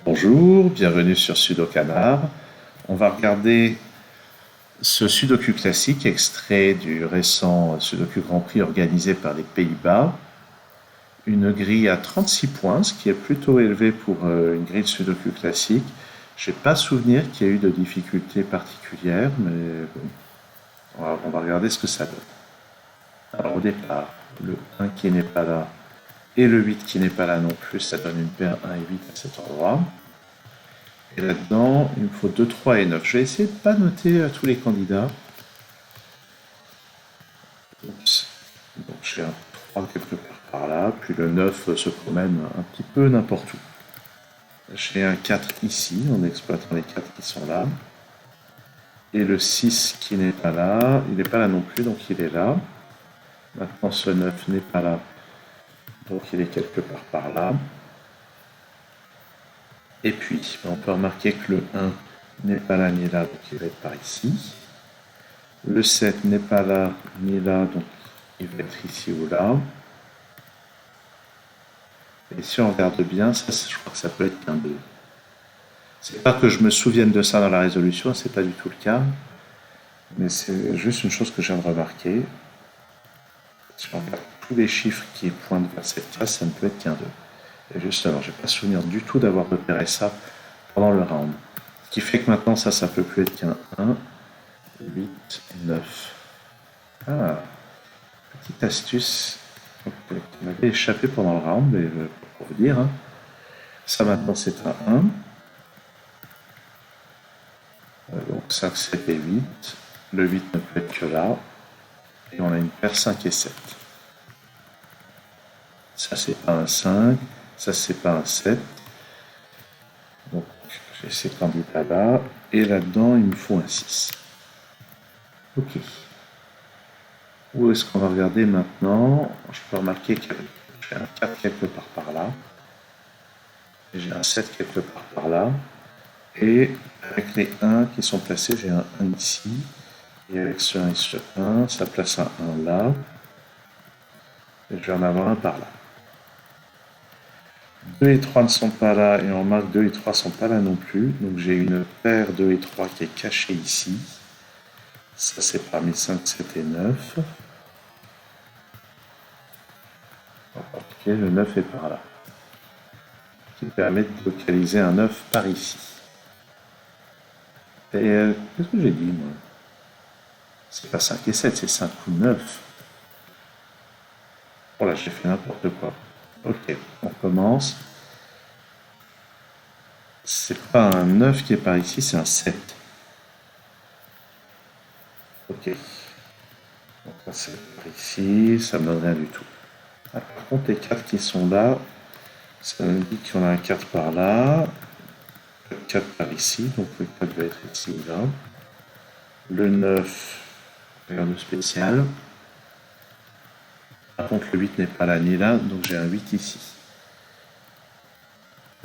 Bonjour, bienvenue sur Sudokanar. On va regarder ce Sudoku classique extrait du récent Sudoku Grand Prix organisé par les Pays-Bas. Une grille à 36 points, ce qui est plutôt élevé pour une grille de Sudoku classique. Je n'ai pas souvenir qu'il y ait eu de difficultés particulières, mais bon, on va regarder ce que ça donne. Alors au départ, le 1 qui n'est pas là et le 8 qui n'est pas là non plus, ça donne une paire 1 et 8 à cet endroit. Et là-dedans, il me faut 2, 3 et 9. Je vais essayer de ne pas noter tous les candidats. Oups. Donc j'ai un 3 quelque part par là, puis le 9 se promène un petit peu n'importe où. J'ai un 4 ici, en exploitant les 4 qui sont là. Et le 6 qui n'est pas là, il n'est pas là non plus, donc il est là. Maintenant ce 9 n'est pas là, donc il est quelque part par là. Et puis, on peut remarquer que le 1 n'est pas là ni là, donc il va être par ici. Le 7 n'est pas là ni là, donc il va être ici ou là. Et si on regarde bien, ça, je crois que ça peut être qu'un 2. C'est pas que je me souvienne de ça dans la résolution, c'est pas du tout le cas. Mais c'est juste une chose que je viens de remarquer. Si on regarde tous les chiffres qui pointent vers cette case, ça ne peut être qu'un 2. Et justement, je n'ai pas souvenir du tout d'avoir repéré ça pendant le round. Ce qui fait que maintenant, ça peut plus être qu'un 1, 8, 9. Ah, petite astuce qui m'avait échappé pendant le round, mais pour vous dire, hein. Ça maintenant c'est un 1. Donc 5, 7 et 8. Le 8 ne peut être que là. Et on a une paire 5 et 7. Ça c'est pas un 5. Ça c'est pas un 7. Donc j'ai ces candidats là. Et là-dedans il me faut un 6. Ok. Où est-ce qu'on va regarder maintenant? Je peux remarquer que j'ai un 4 quelque part par là. Et j'ai un 7 quelque part par là. Et avec les 1 qui sont placés, j'ai un 1 ici. Et avec ce 1 et ce 1, ça place un 1 là. Et je vais en avoir un par là. 2 et 3 ne sont pas là, et on remarque 2 et 3 ne sont pas là non plus. Donc j'ai une paire 2 et 3 qui est cachée ici. Ça c'est parmi 5, 7 et 9. Ok, le 9 est par là. Qui permet de localiser un 9 par ici. Et qu'est-ce que j'ai dit moi? C'est pas 5 et 7, c'est 5 ou 9. Oh là, j'ai fait n'importe quoi. Ok, on commence. C'est pas un 9 qui est par ici, c'est un 7. Ok. Donc ça c'est par ici, ça me donne rien du tout. Ah, par contre, les 4 qui sont là, ça me dit qu'on a un 4 par là, le 4 par ici, donc le 4 va être ici ou là. Le 9, rien de spécial. Par contre, le 8 n'est pas là ni là, donc j'ai un 8 ici.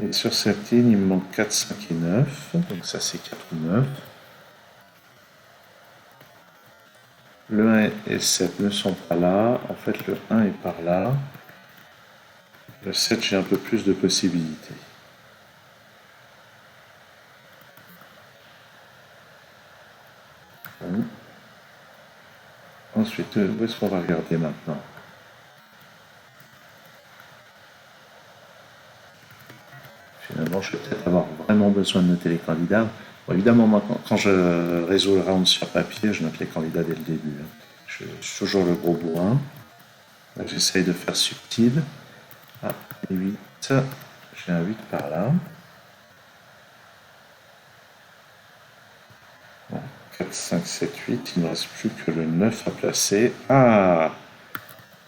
Et sur cette ligne, il me manque 4, 5 et 9. Donc ça, c'est 4 ou 9. Le 1 et le 7 ne sont pas là. En fait, le 1 est par là. Le 7, j'ai un peu plus de possibilités. Bon. Ensuite, où est-ce qu'on va regarder maintenant? Finalement, je vais peut-être avoir vraiment besoin de noter les candidats. Bon, évidemment, moi, quand je résous le round sur papier, je note les candidats dès le début. Je suis toujours le gros bourrin. J'essaye de faire subtil. Ah, 8. J'ai un 8 par là. Bon, 4, 5, 7, 8. Il ne reste plus que le 9 à placer. Ah!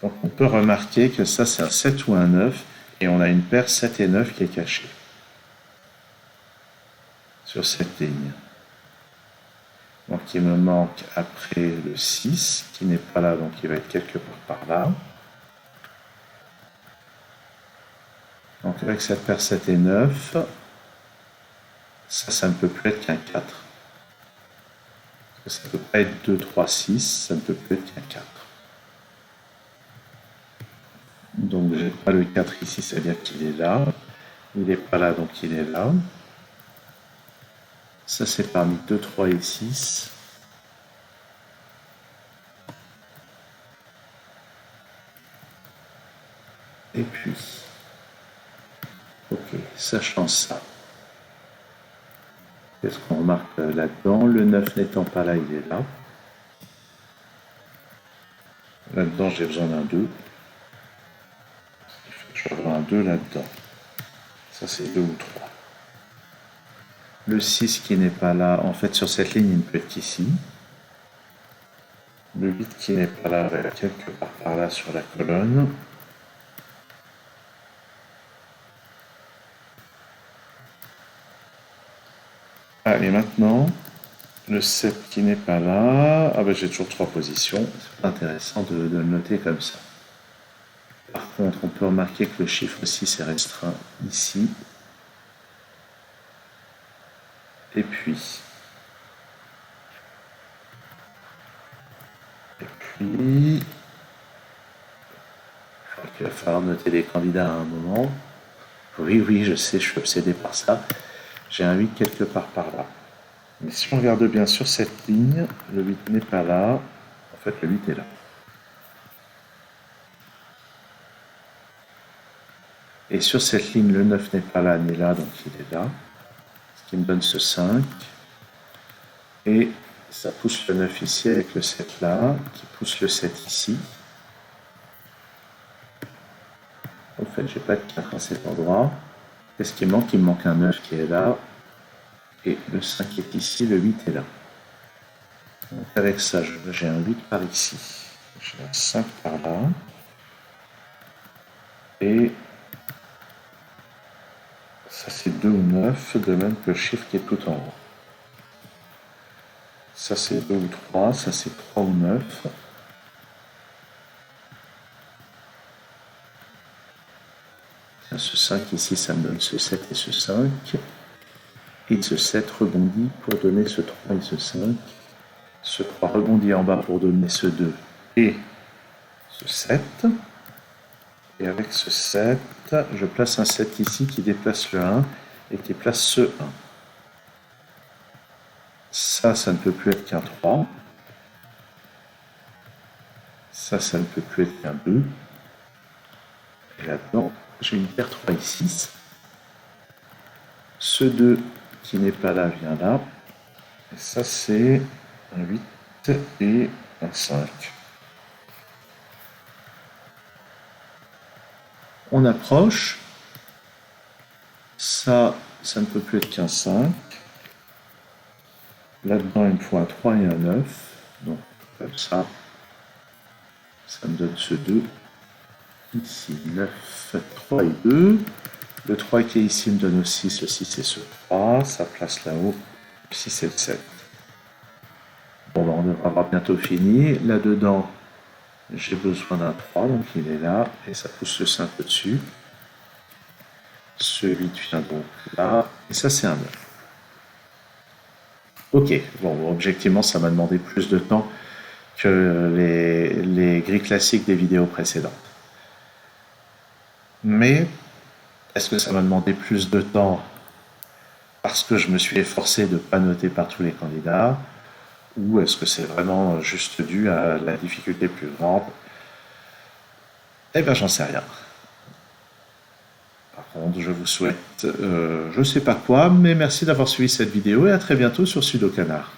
Donc on peut remarquer que ça, c'est un 7 ou un 9. Et on a une paire 7 et 9 qui est cachée sur cette ligne. Donc il me manque après le 6, qui n'est pas là, donc il va être quelque part par là. Donc avec cette paire 7 et 9, ça ne peut plus être qu'un 4. Parce que ça ne peut pas être 2, 3, 6, ça ne peut plus être qu'un 4. Donc j'ai pas le 4 ici, c'est-à-dire qu'il est là. Il n'est pas là, donc il est là. Ça, c'est parmi 2, 3 et 6. Et puis, ok, sachant ça, qu'est-ce qu'on remarque là-dedans? Le 9 n'étant pas là, il est là. Là-dedans, j'ai besoin d'un 2. Je vais avoir un 2 là-dedans. Ça, c'est 2 ou 3. Le 6 qui n'est pas là, en fait, sur cette ligne, il ne peut être qu'ici. Le 8 qui n'est pas là, va être quelque part par là sur la colonne. Ah, et maintenant, le 7 qui n'est pas là. Ah ben j'ai toujours 3 positions. C'est intéressant de le noter comme ça. Par contre, on peut remarquer que le chiffre 6 est restreint ici. Et puis, il va falloir noter les candidats à un moment. Oui, je sais, je suis obsédé par ça. J'ai un 8 quelque part par là. Mais si on regarde bien sur cette ligne, le 8 n'est pas là. En fait, le 8 est là. Et sur cette ligne, le 9 n'est pas là ni là, donc il est là. Ce qui me donne ce 5. Et ça pousse le 9 ici avec le 7 là, qui pousse le 7 ici. En fait, j'ai pas de 4 à cet endroit. Qu'est-ce qui manque? Il me manque un 9 qui est là. Et le 5 est ici, le 8 est là. Donc avec ça, j'ai un 8 par ici. J'ai un 5 par là. Et ça, c'est 2 ou 9, de même que le chiffre qui est tout en haut. Ça, c'est 2 ou 3, ça, c'est 3 ou 9. Tiens, ce 5 ici, ça me donne ce 7 et ce 5. Et ce 7 rebondit pour donner ce 3 et ce 5. Ce 3 rebondit en bas pour donner ce 2 et ce 7. Et avec ce 7, je place un 7 ici qui déplace le 1 et qui place ce 1. Ça ne peut plus être qu'un 3. Ça ne peut plus être qu'un 2. Et là-dedans, j'ai une paire 3 et 6. Ce 2 qui n'est pas là vient là. Et ça, c'est un 8 et un 5. On approche. Ça ne peut plus être qu'un 5. Là-dedans, il me faut un 3 et un 9. Donc, comme ça, ça me donne ce 2. Ici, 9, 3 et 2. Le 3 qui est ici me donne aussi ce 6 et ce 3. Ça place là-haut le 6 et le 7. Bon, ben, on devrait avoir bientôt fini. Là-dedans, j'ai besoin d'un 3, donc il est là. Et ça pousse le 5 au-dessus. Ce 8 vient donc là. Et ça, c'est un 9. Ok, bon, objectivement, ça m'a demandé plus de temps que les grilles classiques des vidéos précédentes. Mais est-ce que ça m'a demandé plus de temps parce que je me suis efforcé de ne pas noter par tous les candidats, ou est-ce que c'est vraiment juste dû à la difficulté plus grande? Eh bien, j'en sais rien. Par contre, je vous souhaite, je ne sais pas quoi, mais merci d'avoir suivi cette vidéo et à très bientôt sur Sudocanar.